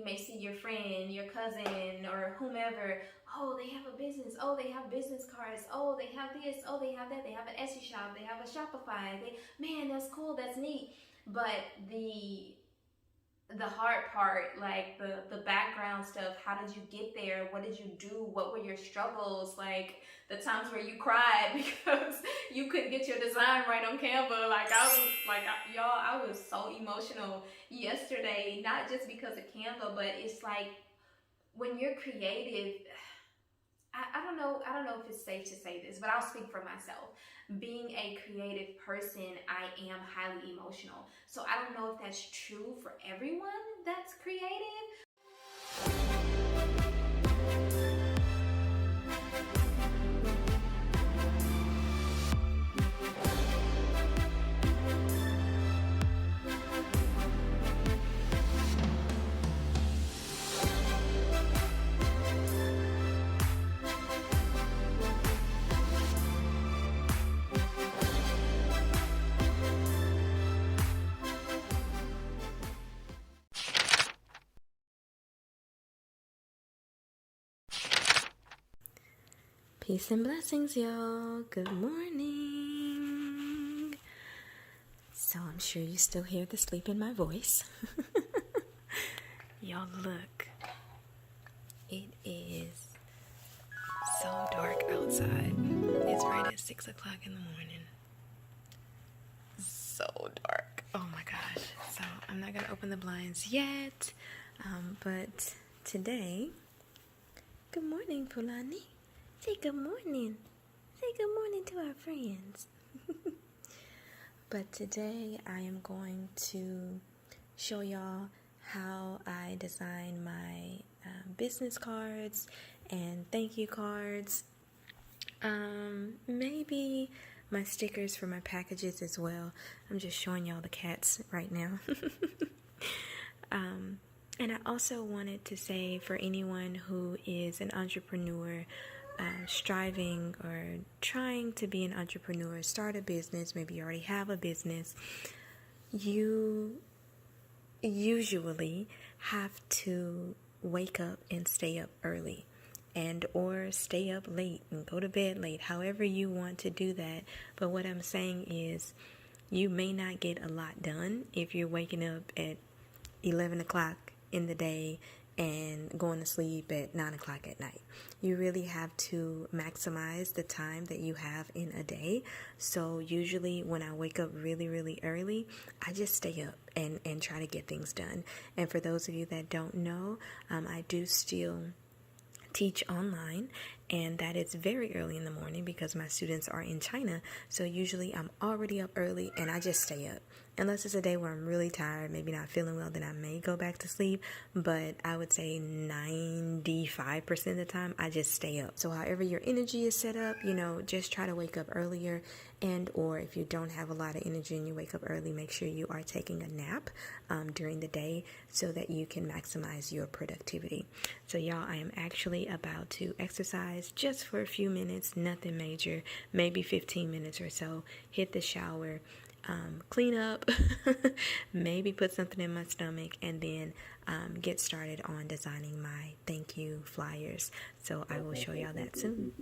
may see your friend, your cousin, or whomever. Oh, they have a business. Oh, they have business cards. Oh, they have this. Oh, they have that. They have an Etsy shop. They have a Shopify. Man, that's cool. That's neat. But the hard part, like the background stuff, how did you get there, what did you do, what were your struggles, like the times where you cried because you couldn't get your design right on Canva. Like y'all, I was so emotional yesterday, not just because of Canva, but it's like when you're creative, I don't know if it's safe to say this, but I'll speak for myself. Being a creative person, I am highly emotional. So I don't know if that's true for everyone that's creative. Peace and blessings, y'all. Good morning. So I'm sure you still hear the sleep in my voice. Y'all, look. It is so dark outside. It's right at 6 o'clock in the morning. So dark. Oh my gosh. So I'm not going to open the blinds yet. But today, good morning, Fulani. Say good morning. Say good morning to our friends. But today I am going to show y'all how I design my business cards and thank you cards. Maybe my stickers for my packages as well. I'm just showing y'all the cats right now. And I also wanted to say, for anyone who is an entrepreneur, striving or trying to be an entrepreneur, start a business, maybe you already have a business, you usually have to wake up and stay up early, and or stay up late and go to bed late, however you want to do that. But what I'm saying is, you may not get a lot done if you're waking up at 11 o'clock in the day and going to sleep at 9 o'clock at night. You really have to maximize the time that you have in a day. So usually when I wake up really, really early, I just stay up and try to get things done. And for those of you that don't know, I do still teach online, and that is very early in the morning because my students are in China. So usually I'm already up early and I just stay up. Unless it's a day where I'm really tired, maybe not feeling well, then I may go back to sleep. But I would say 95% of the time, I just stay up. So however your energy is set up, just try to wake up earlier. And or if you don't have a lot of energy and you wake up early, make sure you are taking a nap during the day so that you can maximize your productivity. So y'all, I am actually about to exercise just for a few minutes, nothing major, maybe 15 minutes or so, hit the shower, clean up, maybe put something in my stomach, and then get started on designing my thank you flyers. So I will show y'all that soon.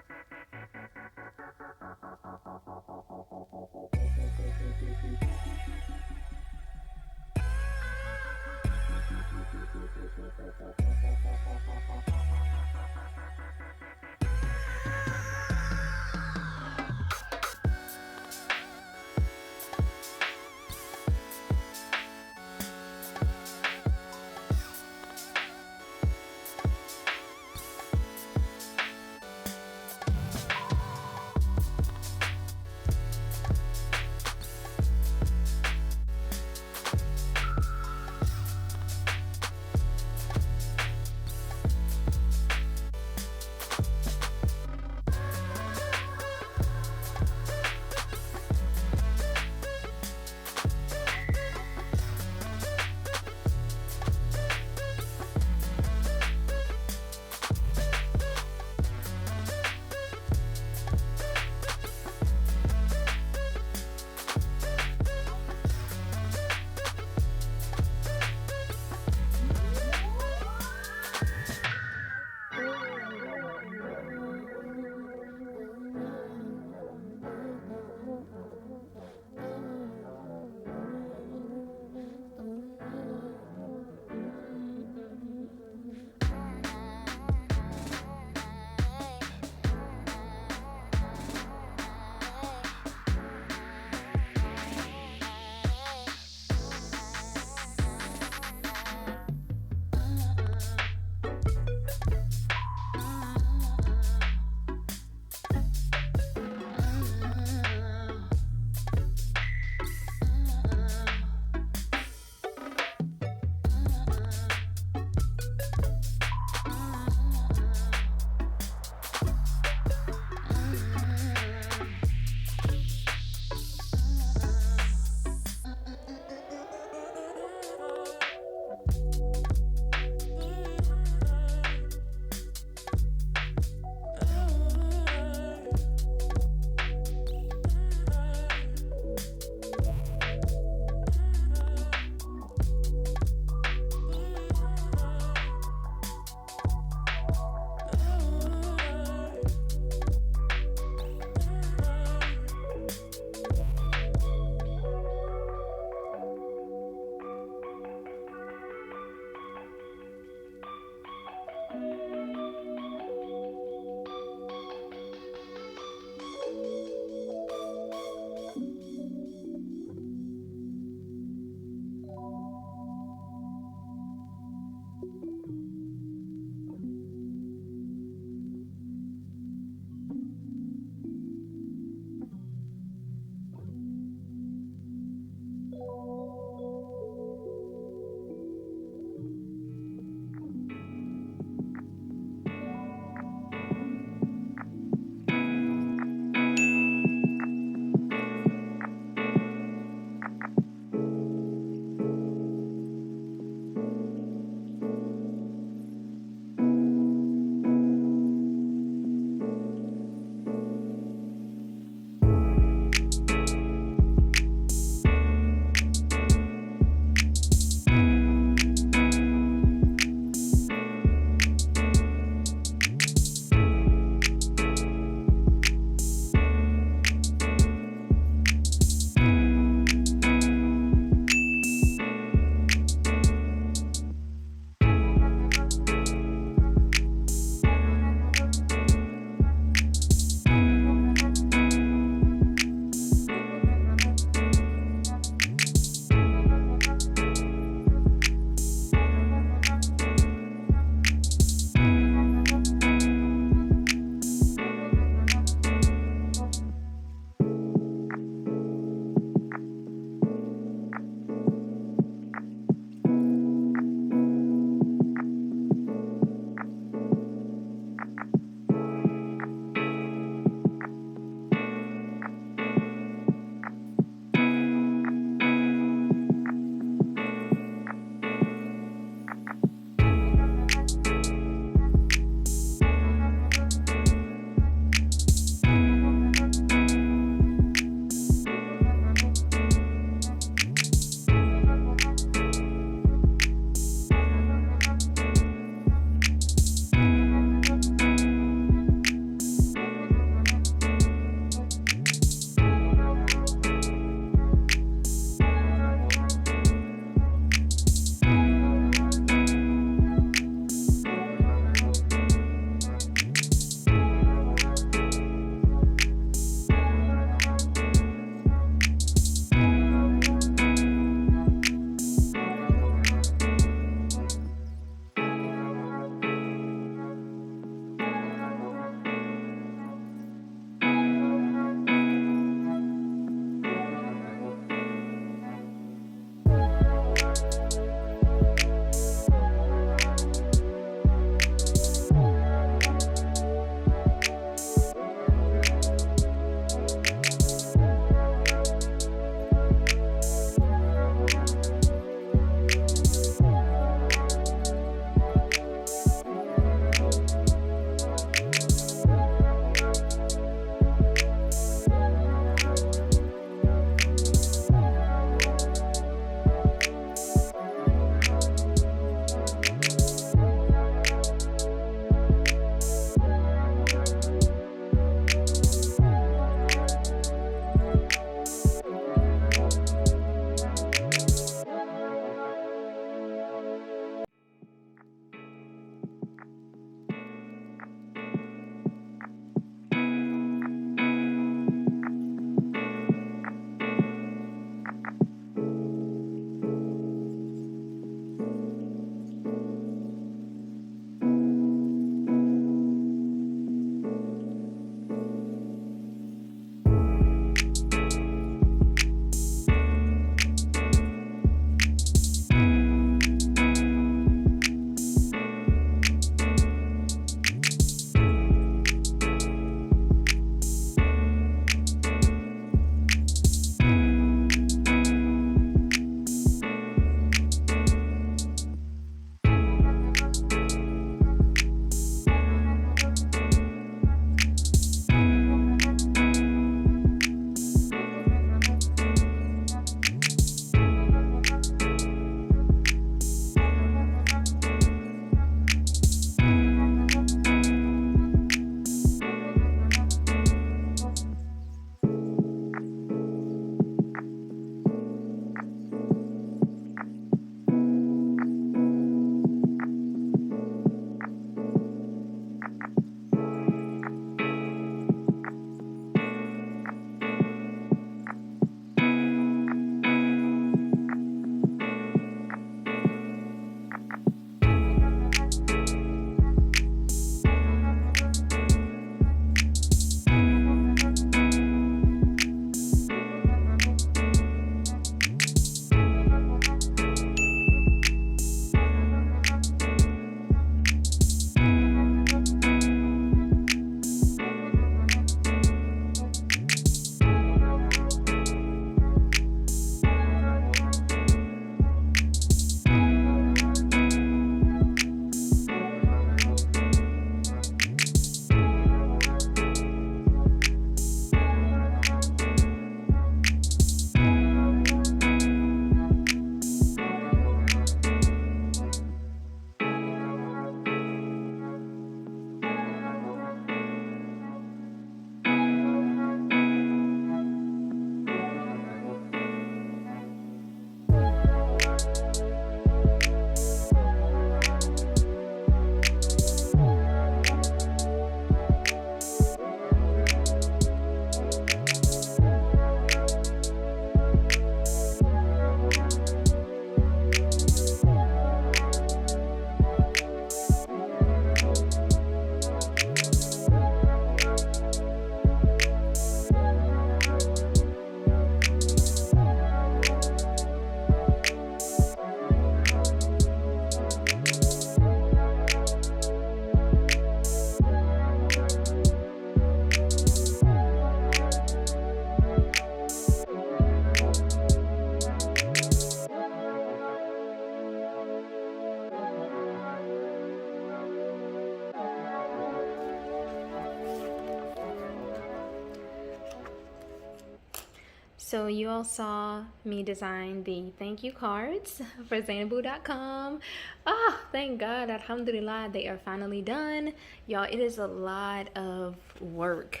So you all saw me design the thank you cards for Zeynabu.com. Ah, thank God, alhamdulillah, they are finally done. Y'all, it is a lot of work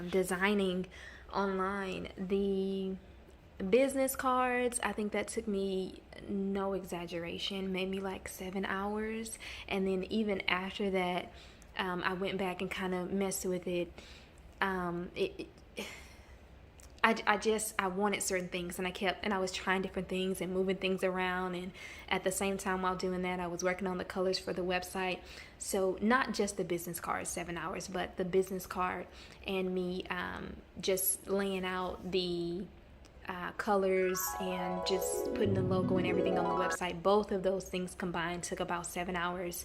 designing online. The business cards, I think that took me, no exaggeration, maybe like 7 hours. And then even after that, I went back and kind of messed with it. I wanted certain things, and I was trying different things and moving things around, and at the same time while doing that I was working on the colors for the website. So not just the business card 7 hours, but the business card and me just laying out the colors and just putting the logo and everything on the website. Both of those things combined took about 7 hours,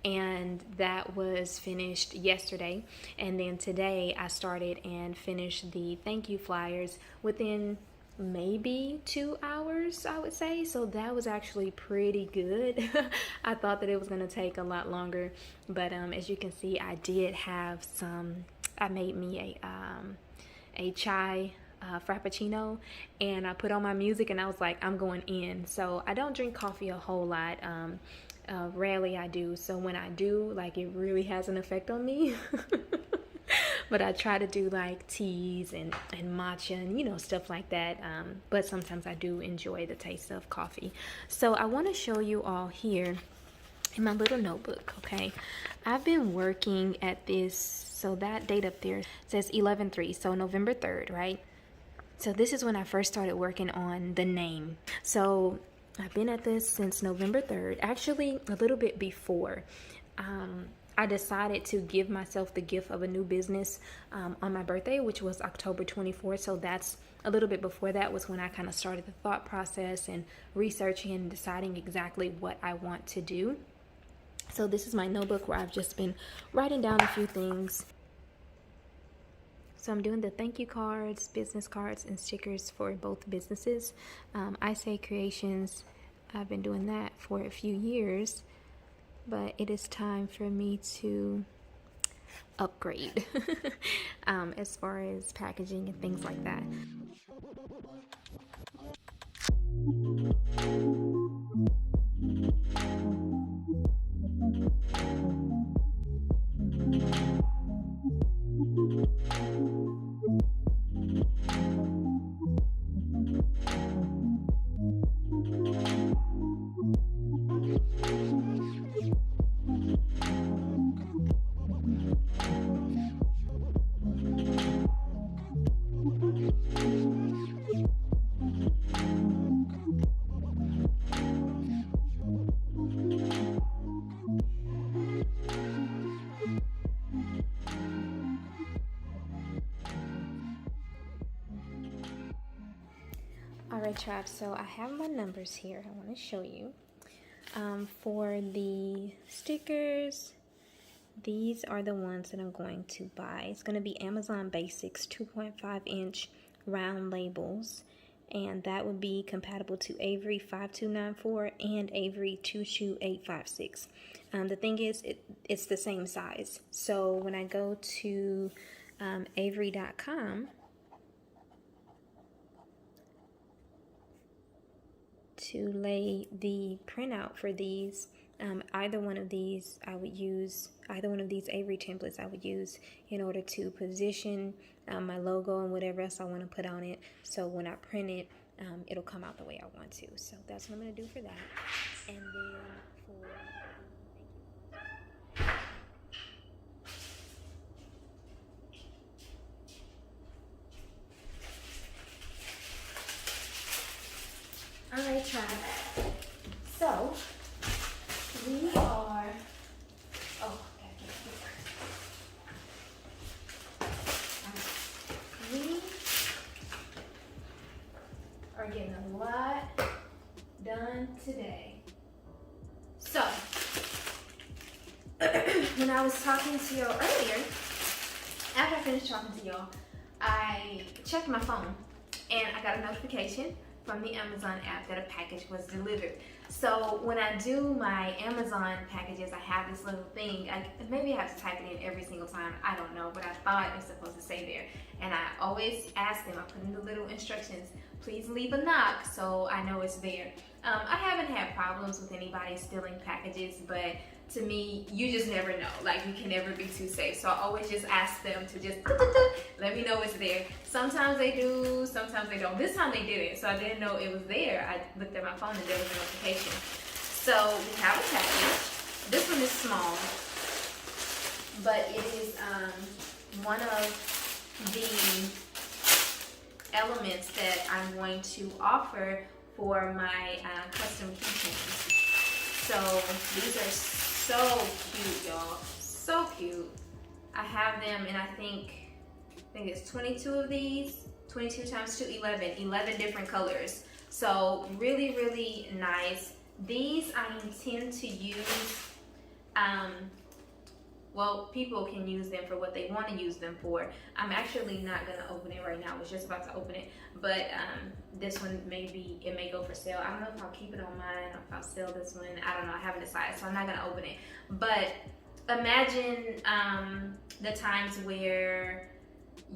and that was finished yesterday. And then today I started and finished the thank you flyers within maybe 2 hours, I would say. So that was actually pretty good. I thought that it was going to take a lot longer, but as you can see, I did have I made me a chai frappuccino, and I put on my music and I was like, I'm going in. So I don't drink coffee a whole lot. Rarely I do. So when I do, like, it really has an effect on me. But I try to do like teas and matcha and stuff like that. But sometimes I do enjoy the taste of coffee. So I want to show you all here in my little notebook. Okay, I've been working at this. So that date up there says 11/3, so November 3rd, right? So this is when I first started working on the name. So I've been at this since November 3rd, actually a little bit before. I decided to give myself the gift of a new business on my birthday, which was October 24th. So that's a little bit before that was when I kind of started the thought process and researching and deciding exactly what I want to do. So this is my notebook where I've just been writing down a few things. So I'm doing the thank you cards, business cards, and stickers for both businesses. I Say Creations, I've been doing that for a few years, but it is time for me to upgrade as far as packaging and things like that. Alright, tribe, so I have my numbers here. I want to show you. For the stickers, these are the ones that I'm going to buy. It's going to be Amazon Basics 2.5 inch round labels, and that would be compatible to Avery 5294 and Avery 22856. The thing is, it's the same size. So when I go to Avery.com to lay the printout for these, either one of these Avery templates I would use in order to position my logo and whatever else I want to put on it, so when I print it, it'll come out the way I want to. So that's what I'm going to do for that. And then for alright, tribe. So we are getting a lot done today. So when I was talking to y'all earlier, after I finished talking to y'all, I checked my phone and I got a notification from the Amazon app that a package was delivered. So when I do my Amazon packages, I have this little thing. Maybe I have to type it in every single time. I don't know, but I thought it was supposed to say there. And I always ask them, I put in the little instructions, please leave a knock so I know it's there. I haven't had problems with anybody stealing packages, but to me, you just never know. Like, you can never be too safe. So I always just ask them to just let me know it's there. Sometimes they do, sometimes they don't. This time they didn't, so I didn't know it was there. I looked at my phone and there was a notification. So we have a package. This one is small, but it is one of the elements that I'm going to offer for my custom keychains. So these are so cute, y'all. So cute. I have them, and I think it's 22 of these. 22 times 2, 11. 11 different colors. So really, really nice. These I intend to use. Well, people can use them for what they want to use them for. I'm actually not gonna open it right now. I was just about to open it, but this one it may go for sale. I don't know if I'll keep it on mine or if I'll sell this one. I don't know. I haven't decided, so I'm not gonna open it. But imagine the times where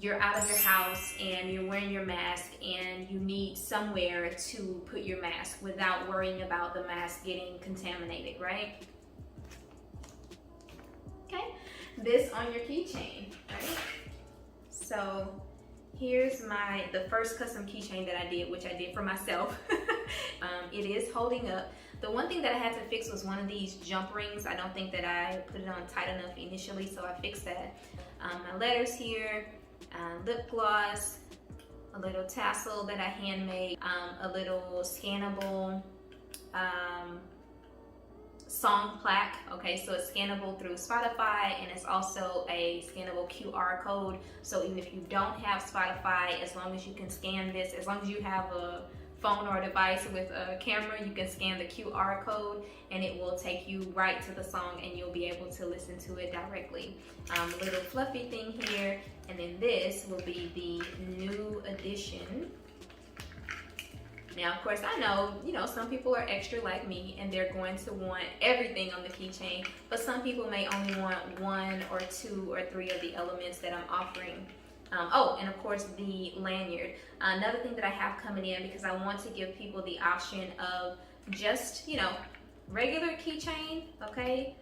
you're out of your house and you're wearing your mask and you need somewhere to put your mask without worrying about the mask getting contaminated, right? Okay, this on your keychain, right? So here's the first custom keychain that I did, which I did for myself. It is holding up. The one thing that I had to fix was one of these jump rings. I don't think that I put it on tight enough initially, so I fixed that. My letters here, lip gloss, a little tassel that I handmade, a little scannable song plaque. Okay, so it's scannable through Spotify, and it's also a scannable QR code. So even if you don't have Spotify, as long as you can scan this, as long as you have a phone or a device with a camera, you can scan the QR code and it will take you right to the song and you'll be able to listen to it directly. A little fluffy thing here, and then this will be the new edition. Now, of course, I know, some people are extra like me and they're going to want everything on the keychain, but some people may only want 1 or 2 or 3 of the elements that I'm offering. Oh, and of course the lanyard. Another thing that I have coming in, because I want to give people the option of just, regular keychain, okay?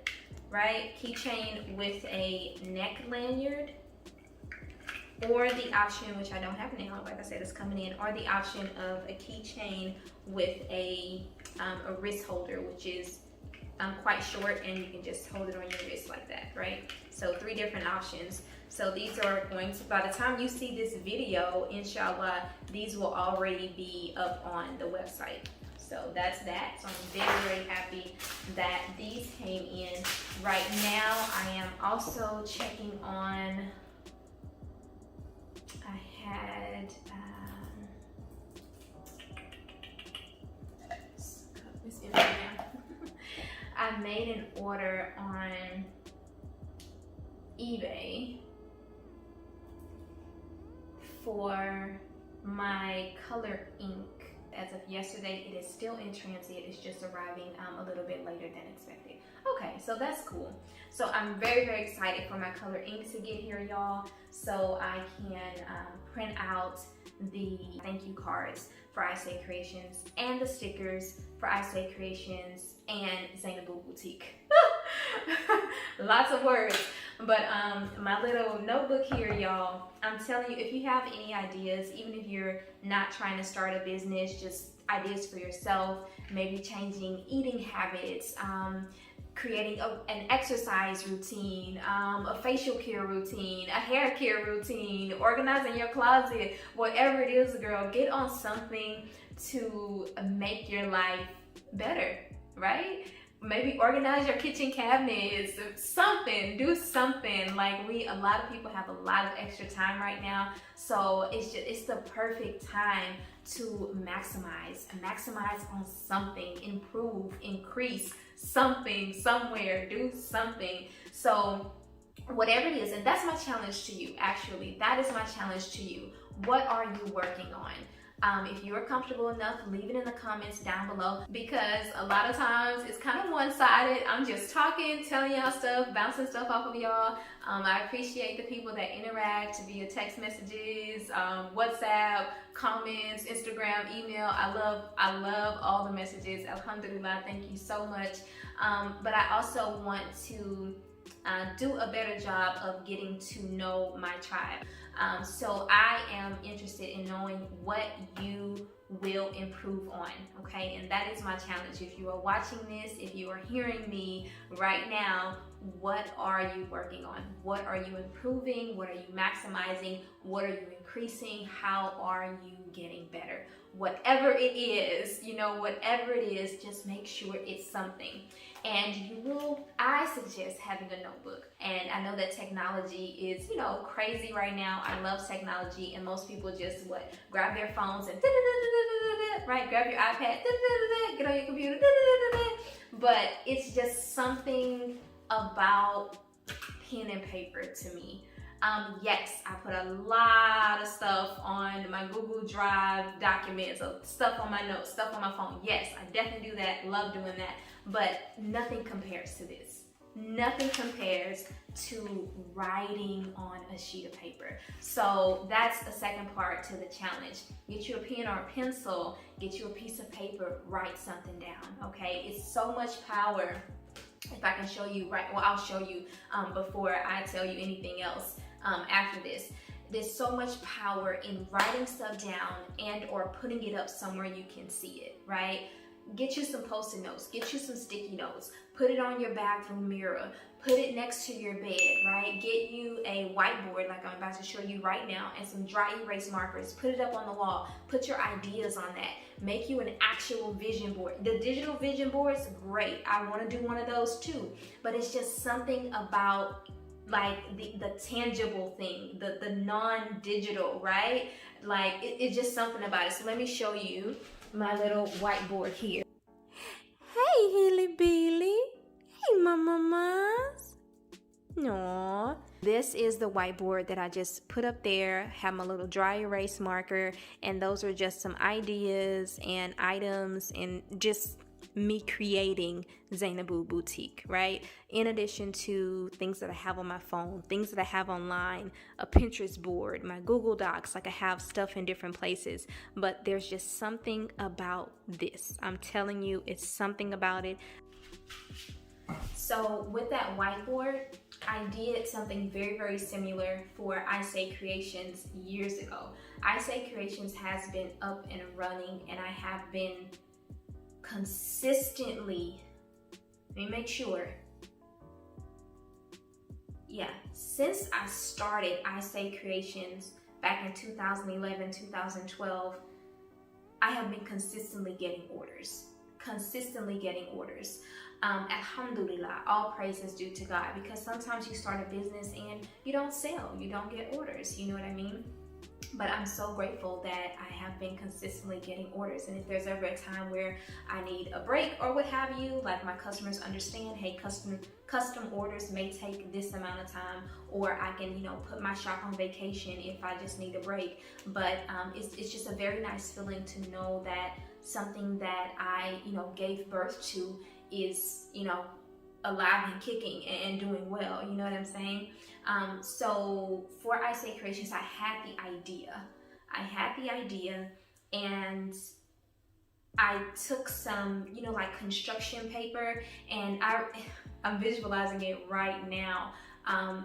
Right? Keychain with a neck lanyard, or the option, which I don't have now, like I said, it's coming in, or the option of a keychain with a wrist holder, which is quite short and you can just hold it on your wrist like that, right? So 3 different options. So these are going to, by the time you see this video, inshallah, these will already be up on the website. So that's that. So I'm very, very happy that these came in. Right now, I am also checking on, I had, I made an order on eBay for my color ink. As of yesterday, it is still in transit. It's just arriving a little bit later than expected. Okay, so that's cool. So I'm very, very excited for my color ink to get here, y'all, so I can print out the thank you cards for I Say Creations and the stickers for I Say Creations and Zeynabu Boutique. Lots of words. But my little notebook here, y'all, I'm telling you, if you have any ideas, even if you're not trying to start a business, just ideas for yourself, maybe changing eating habits, creating an exercise routine, a facial care routine, a hair care routine, organizing your closet, whatever it is, girl, get on something to make your life better, right? Maybe organize your kitchen cabinets, something, do something. Like a lot of people have a lot of extra time right now. So it's the perfect time to maximize on something, improve, increase something, somewhere, do something. So whatever it is, and that's my challenge to you, actually, that is my challenge to you. What are you working on? If you're comfortable enough, leave it in the comments down below, because a lot of times it's kind of one-sided. I'm just talking, telling y'all stuff, bouncing stuff off of y'all. I appreciate the people that interact via text messages, WhatsApp, comments, Instagram, email. I love all the messages. Alhamdulillah, thank you so much. But I also want to do a better job of getting to know my tribe. So I am interested in knowing what you will improve on, okay? And that is my challenge. If you are watching this, if you are hearing me right now, what are you working on? What are you improving? What are you maximizing? What are you increasing? How are you getting better? Whatever it is, whatever it is, just make sure it's something. And I suggest having a notebook. And I know that technology is, crazy right now. I love technology, and most people just grab their phones and right, grab your iPad, get on your computer, but it's just something about pen and paper to me. Yes, I put a lot of stuff on my Google Drive documents, stuff on my notes, stuff on my phone. Yes, I definitely do that, love doing that, but nothing compares to this. Nothing compares to writing on a sheet of paper. So that's the second part to the challenge. Get you a pen or a pencil, get you a piece of paper, write something down, okay? It's so much power. If I can show you I'll show you before I tell you anything else after this. There's so much power in writing stuff down and or putting it up somewhere you can see it, right? Get you some Post-it notes, get you some sticky notes, put it on your bathroom mirror, put it next to your bed, right? Get you a whiteboard like I'm about to show you right now, and some dry erase markers, put it up on the wall, put your ideas on that. Make you an actual vision board. The digital vision board's great. I want to do one of those too, but it's just something about like the tangible thing, the non-digital, right? Like it's just something about it. So let me show you my little whiteboard here. Hey, Hilly Billy. Hey, Mamas. No. This is the whiteboard that I just put up there, have my little dry erase marker, and those are just some ideas and items and just me creating Zeynabu Boutique, right? In addition to things that I have on my phone, things that I have online, a Pinterest board, my Google Docs, like I have stuff in different places, but there's just something about this. I'm telling you, it's something about it. So with that whiteboard, I did something very, very similar for I Say Creations years ago. I Say Creations has been up and running, and I have been consistently, let me make sure, since I started I Say Creations back in 2011, 2012, I have been consistently getting orders. Alhamdulillah, all praise is due to God, because sometimes you start a business and you don't sell, you don't get orders, you know what I mean? But I'm so grateful that I have been consistently getting orders. And if there's ever a time where I need a break or what have you, like my customers understand, hey, custom orders may take this amount of time, or I can, put my shop on vacation if I just need a break. But it's just a very nice feeling to know that something that I, gave birth to is, alive and kicking and doing well, you know what I'm saying? So for I Say Creations, I had the idea and I took some, like construction paper, and I'm visualizing it right now.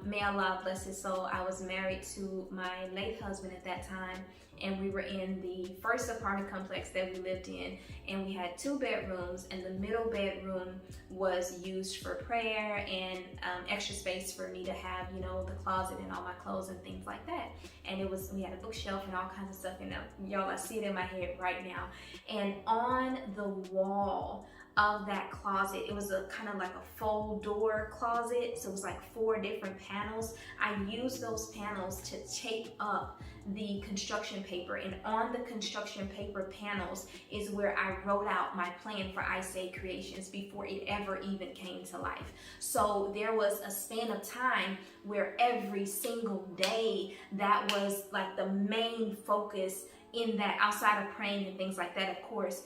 May Allah bless his soul. I was married to my late husband at that time, and we were in the first apartment complex that we lived in, and we had 2 bedrooms, and the middle bedroom was used for prayer and extra space for me to have, the closet and all my clothes and things like that. And we had a bookshelf and all kinds of stuff, and y'all, I see it in my head right now. And on the wall of that closet, it was a kind of like a full door closet, so it was like 4 different panels. I used those panels to tape up the construction paper, and on the construction paper panels is where I wrote out my plan for I Say Creations before it ever even came to life. So there was a span of time where every single day that was like the main focus in that, outside of praying and things like that, of course.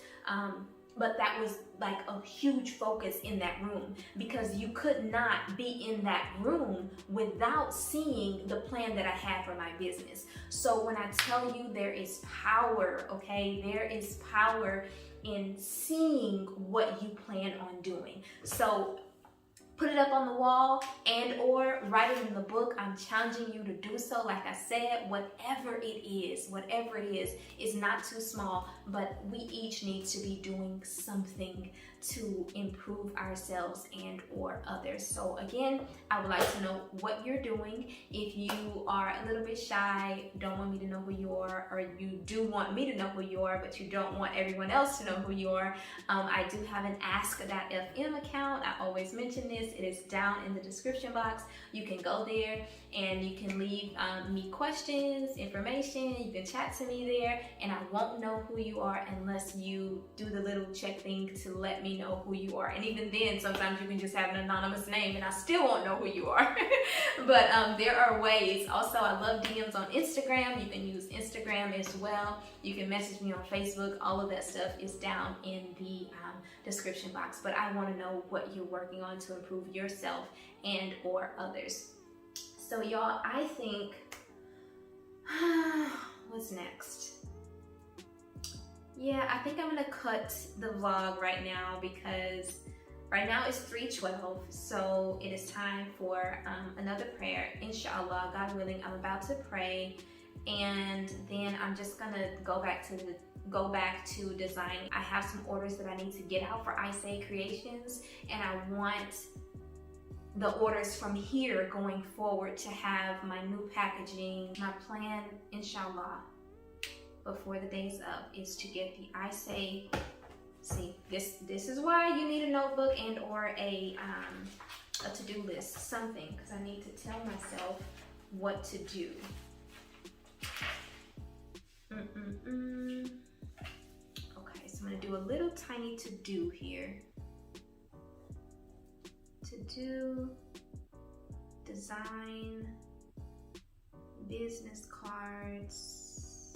But that was like a huge focus in that room, because you could not be in that room without seeing the plan that I had for my business. So when I tell you there is power, okay, there is power in seeing what you plan on doing. So put it up on the wall and or write it in the book. I'm challenging you to do so. Like I said, whatever it is not too small, but we each need to be doing something to improve ourselves and or others. So again, I would like to know what you're doing. If you are a little bit shy, don't want me to know who you are, or you do want me to know who you are, but you don't want everyone else to know who you are, I do have an ask.fm account. I always mention this. It is down in the description box. You can go there and you can leave me questions, information. You can chat to me there, and I won't know who you are unless you do the little check thing to let me know who you are. And even then, sometimes you can just have an anonymous name and I still won't know who you are. But there are ways. Also, I love DMs on Instagram. You can use Instagram as well. You can message me on Facebook. All of that stuff is down in the description box. But I want to know what you're working on to improve yourself and or others. So y'all, I think, what's next? Yeah, I think I'm gonna cut the vlog right now, because right now it's 3:12, so it is time for another prayer. Inshallah, God willing, I'm about to pray, and then I'm just gonna go back to design. I have some orders that I need to get out for I Say Creations, and I want the orders from here going forward to have my new packaging. My plan, inshallah, before the day's up, is to get the I Say. See, this is why you need a notebook and or a to-do list, something, because I need to tell myself what to do. Okay, so I'm gonna do a little tiny to-do here. To-do, design, business cards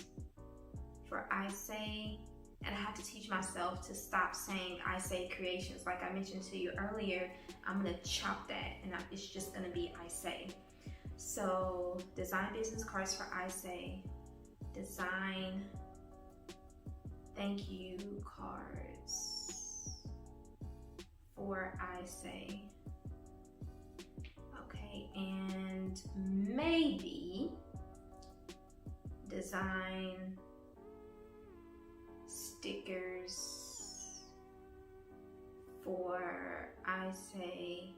for I Say. And I have to teach myself to stop saying I Say Creations. Like I mentioned to you earlier, I'm gonna chop that and it's just gonna be I Say. So design business cards for I Say, design thank you cards for I Say. Okay, and maybe design stickers for I Say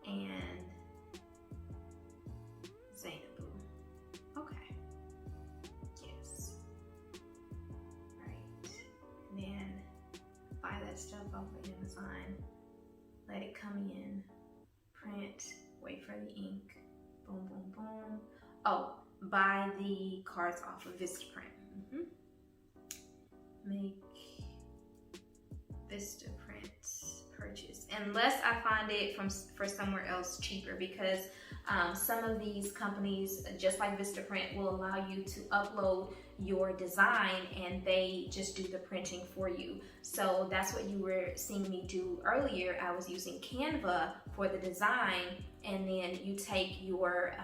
and Zeynabu. Okay. Yes. Right. And then buy that stuff off of Amazon. Let it come in. Print. Wait for the ink. Boom, boom, boom. Oh, buy the cards off of Vistaprint. Make Vistaprint purchase, unless I find it for somewhere else cheaper, because some of these companies, just like Vistaprint, will allow you to upload your design and they just do the printing for you. So that's what you were seeing me do earlier. I was using Canva for the design, and then you take your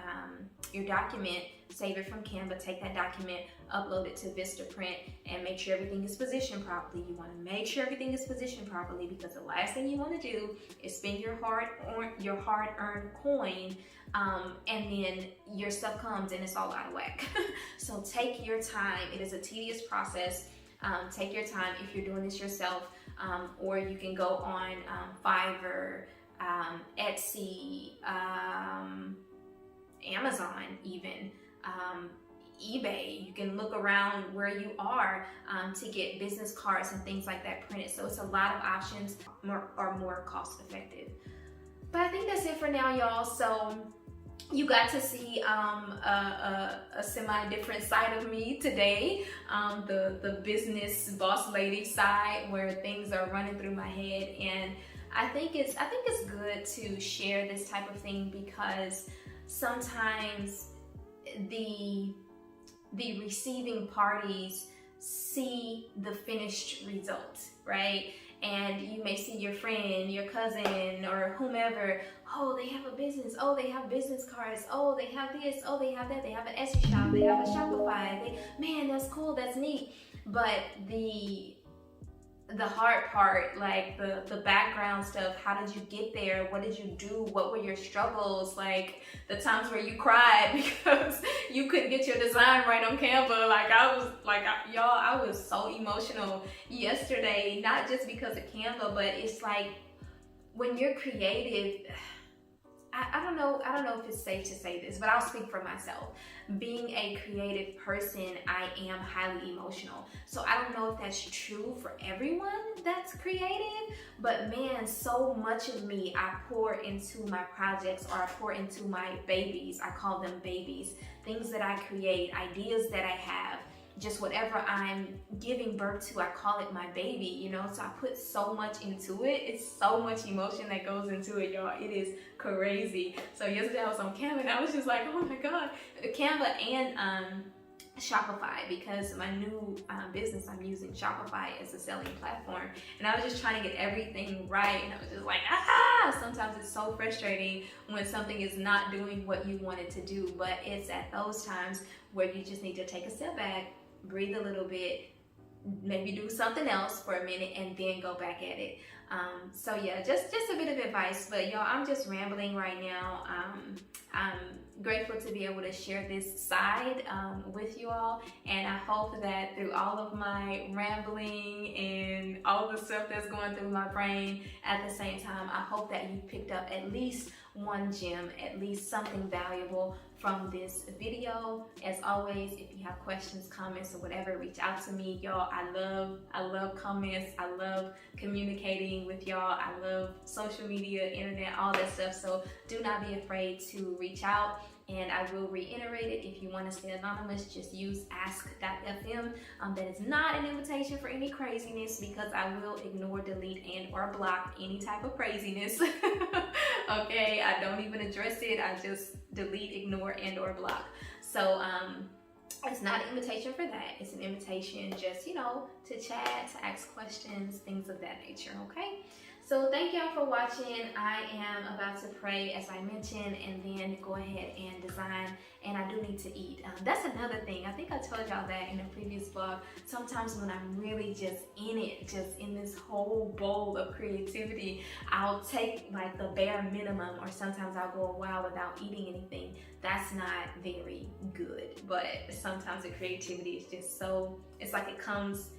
document, save it from Canva, take that document, upload it to Vistaprint, and make sure everything is positioned properly. You want to make sure everything is positioned properly, because the last thing you want to do is spend your hard-earned coin, and then your stuff comes and it's all out of whack. So take your time. It is a tedious process. Take your time if you're doing this yourself, or you can go on Fiverr, Etsy, Amazon even, eBay. You can look around where you are to get business cards and things like that printed. So it's a lot of options, are more cost effective. But I think that's it for now, y'all. So you got to see a semi-different side of me today, the business boss lady side, where things are running through my head. And I think it's good to share this type of thing, because sometimes the receiving parties see the finished result, right? And you may see your friend, your cousin, or whomever, oh, they have a business, oh, they have business cards, oh, they have this, oh, they have that, they have an Etsy shop, they have a Shopify, man, that's cool, that's neat. But the hard part, like the background stuff, how did you get there, what did you do, what were your struggles, like the times where you cried because you couldn't get your design right on Canva. Like I was so emotional yesterday, not just because of Canva, but it's like when you're creative, I don't know if it's safe to say this, but I'll speak for myself. Being a creative person, I am highly emotional. So I don't know if that's true for everyone that's creative, but man, so much of me I pour into my projects, or I pour into my babies. I call them babies. Things that I create, ideas that I have, just whatever I'm giving birth to, I call it my baby, you know? So I put so much into it. It's so much emotion that goes into it, y'all. It is crazy. So yesterday I was on Canva and I was just like, oh my God. Canva and Shopify, because my new business, I'm using Shopify as a selling platform. And I was just trying to get everything right. And I was just like, ah! Sometimes it's so frustrating when something is not doing what you want it to do. But it's at those times where you just need to take a step back, breathe a little bit, maybe do something else for a minute, and then go back at it. So yeah, just a bit of advice. But y'all, I'm just rambling right now. I'm grateful to be able to share this side with you all, and I hope that through all of my rambling and all the stuff that's going through my brain at the same time, I hope that you picked up at least one gem, at least something valuable from this video. As always, if you have questions, comments, or whatever, reach out to me, y'all. I love comments. I love communicating with y'all. I love social media, internet, all that stuff. So do not be afraid to reach out. And I will reiterate it, if you want to stay anonymous, just use ask.fm. That is not an invitation for any craziness, because I will ignore, delete, and or block any type of craziness. Okay, I don't even address it. I just delete, ignore, and or block. So it's not an invitation for that. It's an invitation just, you know, to chat, to ask questions, things of that nature, okay? So thank y'all for watching. I am about to pray, as I mentioned, and then go ahead and design. And I do need to eat. That's another thing. I think I told y'all that in a previous vlog. Sometimes when I'm really just in it, just in this whole bowl of creativity, I'll take like the bare minimum, or sometimes I'll go a while without eating anything. That's not very good. But sometimes the creativity is just so, it's like it comes,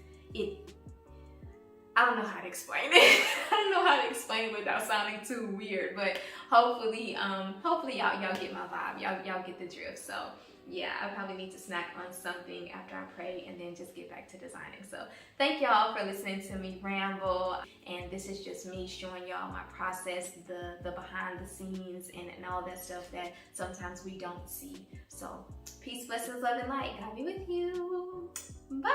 I don't know how to explain it. I don't know how to explain it without sounding too weird, but hopefully y'all get my vibe. Y'all get the drift. So yeah, I probably need to snack on something after I pray and then just get back to designing. So thank y'all for listening to me ramble. And this is just me showing y'all my process, the behind the scenes and all that stuff that sometimes we don't see. So peace, blessings, love, and light. God be with you. Bye.